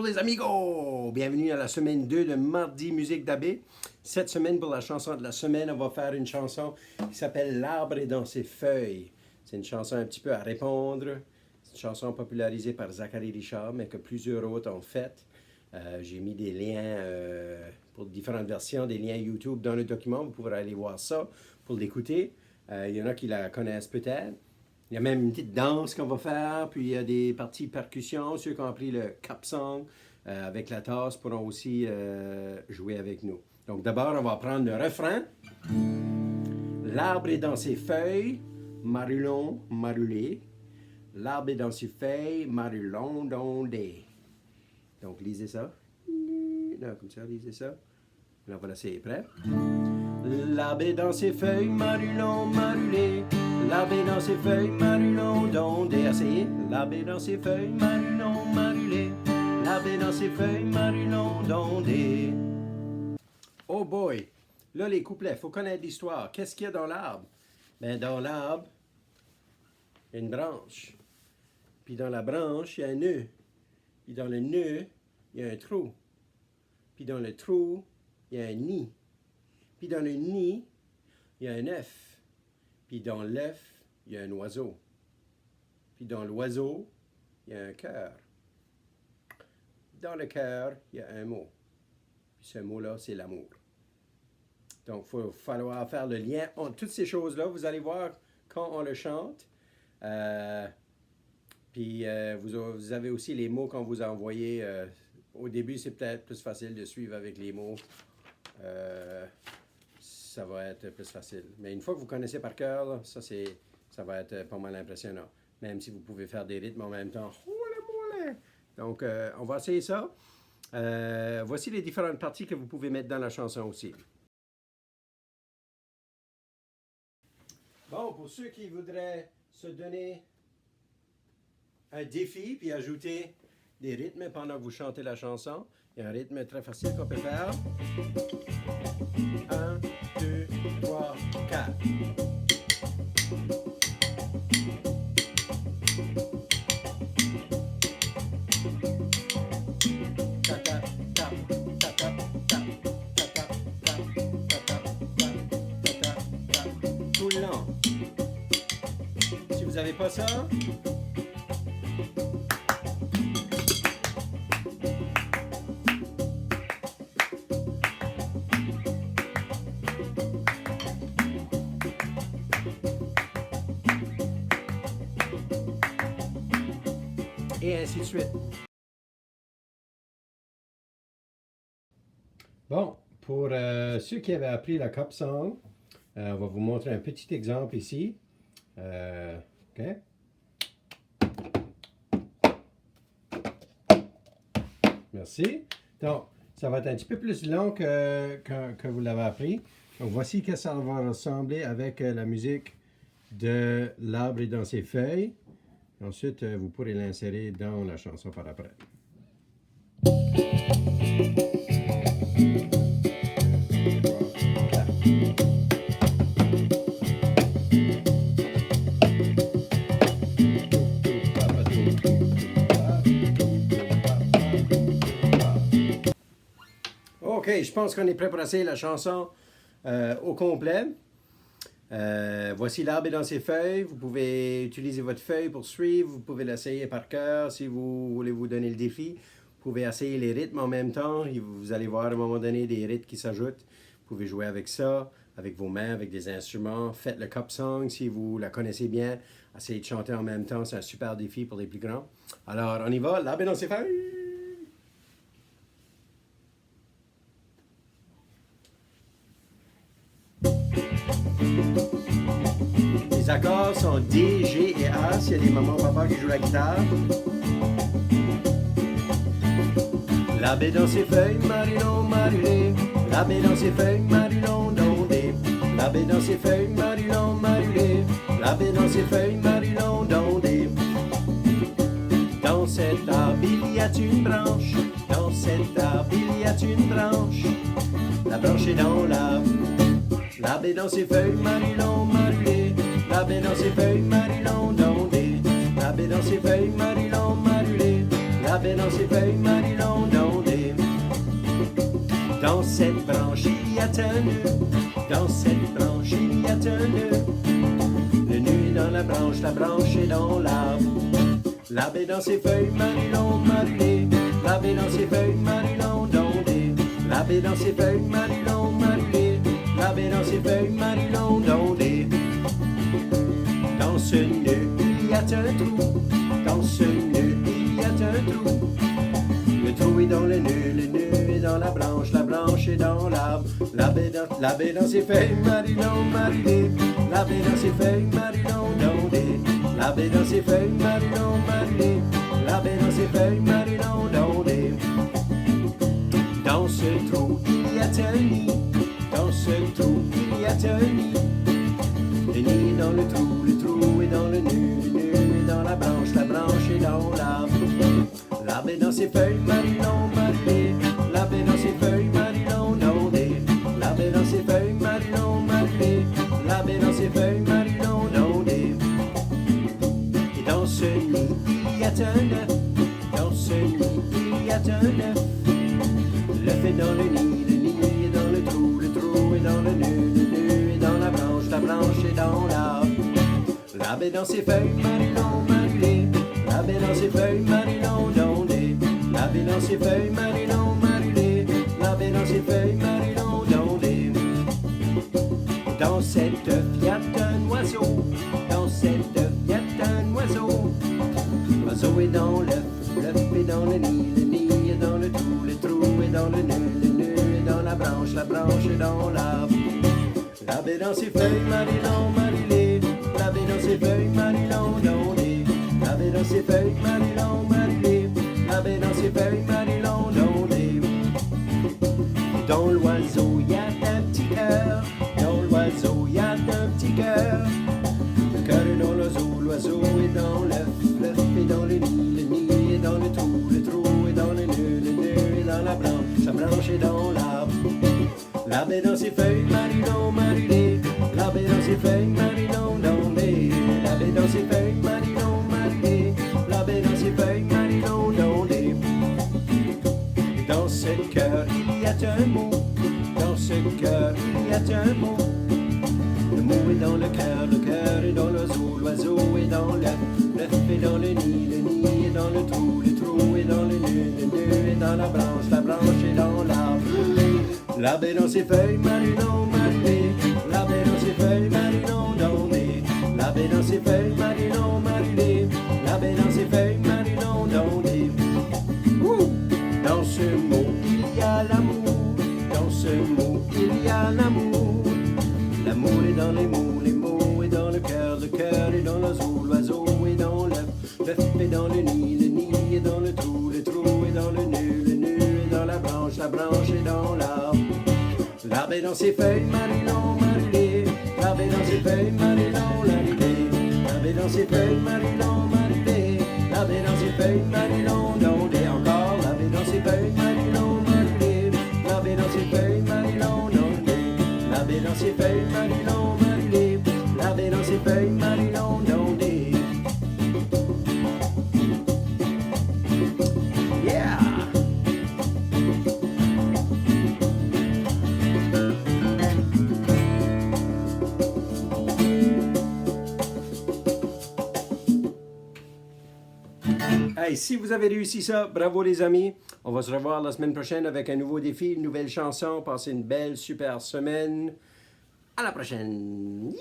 Bonjour les amigos! Bienvenue à la semaine 2 de Mardi Musique d'Abbé. Cette semaine, pour la chanson de la semaine, on va faire une chanson qui s'appelle L'arbre est dans ses feuilles. C'est une chanson un petit peu à répondre. C'est une chanson popularisée par Zachary Richard, mais que plusieurs autres ont faite. J'ai mis des liens pour différentes versions, des liens YouTube dans le document. Vous pourrez aller voir ça pour l'écouter. Il y en a qui la connaissent peut-être. Il y a même une petite danse qu'on va faire, puis il y a des parties percussion. Ceux qui ont appris le cap song avec la tasse pourront aussi jouer avec nous. Donc d'abord, on va prendre le refrain. L'arbre est dans ses feuilles, marulon, marulé. L'arbre est dans ses feuilles, marulon, dondé. Donc lisez ça. Non, comme ça, lisez ça. Là, voilà, c'est prêt. L'arbre est dans ses feuilles, marulon, marulé. L'arbre est dans ses feuilles, marulon, dondé. Essayez. L'arbre est dans ses feuilles, marulon, marulé. L'arbre est dans ses feuilles, marulon, dondé. Oh boy! Là, les couplets, il faut connaître l'histoire. Qu'est-ce qu'il y a dans l'arbre? Ben, dans l'arbre, il y a une branche. Puis dans la branche, il y a un nœud. Puis dans le nœud, il y a un trou. Puis dans le trou, il y a un nid. Puis dans le nid, il y a un œuf. Puis dans l'œuf, il y a un oiseau. Puis dans l'oiseau, il y a un cœur. Dans le cœur, il y a un mot. Puis ce mot-là, c'est l'amour. Donc, il va falloir faire le lien entre toutes ces choses-là. Vous allez voir quand on le chante. Puis vous avez aussi les mots qu'on vous a envoyés. Au début, c'est peut-être plus facile de suivre avec les mots. Ça va être plus facile. Mais une fois que vous connaissez par cœur, là, ça va être pas mal impressionnant. Même si vous pouvez faire des rythmes en même temps. Donc, on va essayer ça. Voici les différentes parties que vous pouvez mettre dans la chanson aussi. Bon, pour ceux qui voudraient se donner un défi puis ajouter des rythmes pendant que vous chantez la chanson, il y a un rythme très facile qu'on peut faire. 1, 2, 3, 4. Tout le long. Si vous n'avez pas ça, et ainsi de suite. Bon, pour ceux qui avaient appris la Cup Song, on va vous montrer un petit exemple ici. OK? Merci. Donc, ça va être un petit peu plus long que vous l'avez appris. Donc, voici que ça va ressembler avec la musique de L'arbre et dans ses feuilles. Ensuite, vous pourrez l'insérer dans la chanson par après. OK, je pense qu'on est prêt pour essayer la chanson au complet. Voici l'arbre dans ses feuilles. Vous pouvez utiliser votre feuille pour suivre. Vous pouvez l'essayer par cœur si vous voulez vous donner le défi. Vous pouvez essayer les rythmes en même temps. Et vous allez voir à un moment donné des rythmes qui s'ajoutent. Vous pouvez jouer avec ça, avec vos mains, avec des instruments. Faites le cup song si vous la connaissez bien. Essayez de chanter en même temps. C'est un super défi pour les plus grands. Alors, on y va. L'arbre dans ses feuilles. Les accords sont D, G et A. S'il y a des mamans et papas qui jouent la guitare. L'arbre dans ses feuilles, marulon, marulé. L'arbre dans ses feuilles, marulon, dondé. L'arbre dans ses feuilles, marulon, marulé. L'arbre dans ses feuilles, marulon, dondé. Dans cet arbre, il y a une branche. Dans cet arbre, il y a une branche. La branche est dans l'arbre. L'arbre est dans ses feuilles, marulon, marulé. L'arbre est dans ses feuilles, marulon, dondé. L'arbre est dans ses feuilles, marulon, marulé. L'arbre est dans ses feuilles, marulon, Dans cette branche, il y a un nœud. Dans cette branche, il y a un nœud. Le nœud est dans la branche est dans l'arbre. L'arbre est dans ses feuilles, marilon, marilé. L'arbre est dans ses feuilles, marilon, dondé. L'arbre est dans ses feuilles, marilon, marilé. L'arbre est dans ses feuilles, marilon, dondé. Dans ce nœud, il y a un trou. Dans ce nœud, il y a un trou. Le trou est dans le nœud est dans la branche est dans l'arbre. L'arbre est dans ses feuilles, marilon, marilé. L'arbre est dans ses feuilles, marilon, dondé. L'arbre est dans ses feuilles, marilon, marilé. L'arbre est dans ses feuilles, marilon, dondé. Dans ce trou, il y a un nid. Dans ce trou, il y a un nid. Le nid est dans le trou est dans le nœud est dans la branche est dans l'arbre. L'arbre est dans ses feuilles, marilon, marilé. L'arbre est dans ses feuilles, marilon, dondé. L'arbre est dans ses feuilles, marilon, marilé. L'arbre est dans ses feuilles, marilon, dondé. Et dans ce nid, il y a un œuf. Dans ce nid, il y a un œuf. L'œuf est dans le nid est dans le trou est dans le nœud est dans la branche est dans l'arbre. L'arbre est dans ses feuilles, marilon, marilé. L'arbre est dans ses feuilles, marilon, dondé. L'arbre est dans ses feuilles, marilon, marilé. L'arbre est dans ses feuilles, marilon, dondé. Dans cet œuf, il y a un oiseau. Dans cet œuf, il y a un oiseau. L'oiseau est dans l'œuf est dans le nid est dans le trou est dans le nœud est dans la branche est dans l'arbre. L'arbre est dans ses feuilles, marilon, marilé. L'arbre est dans ses feuilles, marilon, dondé. L'arbre est dans ses feuilles, marilon, marilé. L'arbre est dans ses feuilles, marilon, dondé. Dans l'oiseau, il y a un petit cœur. Dans l'oiseau, il y a un petit cœur. Le cœur est dans l'oiseau est dans l'œuf est dans le nid est dans le trou est dans le nœud est dans la branche est dans l'arbre. L'arbre est dans ses feuilles, marilon, marilé. L'arbre est dans ses feuilles, marilon, dondé. L'arbre est dans ses feuilles, marilon, marilé. L'arbre est dans ses feuilles, marilon, dondé. Dans ce cœur, il y a un mot. Dans ce cœur, il y a un mot. Le mot est dans le cœur est dans l'oiseau est dans l'œuf est dans le nid est dans le trou est dans le nœud est dans la branche est dans l'arbre. L'arbre est dans ses feuilles, marilon, marilé. L'arbre est dans ses feuilles, marilon, dondé. L'arbre est dans ses feuilles, marilon, marilé. L'arbre est dans ses feuilles, marilon, dondé. Dans ce mot, il y a l'amour. Dans ce mot, il y a l'amour. L'amour est dans les mots est dans le cœur est dans l'oiseau est dans l'œuf est dans le nid est dans le trou est dans le nœud est dans la branche est dans l'arbre. L'arbre est dans ses feuilles, marilon, marilé. L'arbre est dans ses feuilles, marilon, marilé. L'arbre est dans ses feuilles, marilon, marilé. L'arbre est dans ses feuilles, marilon, dondé. Encore, l'arbre est dans ses feuilles, marilon, marilé. L'arbre est dans ses feuilles, marilon, dondé. L'arbre est dans ses feuilles, marilon, marilé. L'arbre est dans ses feuilles, marilon, dondé. Yeah! Hey, si vous avez réussi ça, bravo les amis. On va se revoir la semaine prochaine avec un nouveau défi, une nouvelle chanson. Passez une belle, super semaine. À la prochaine.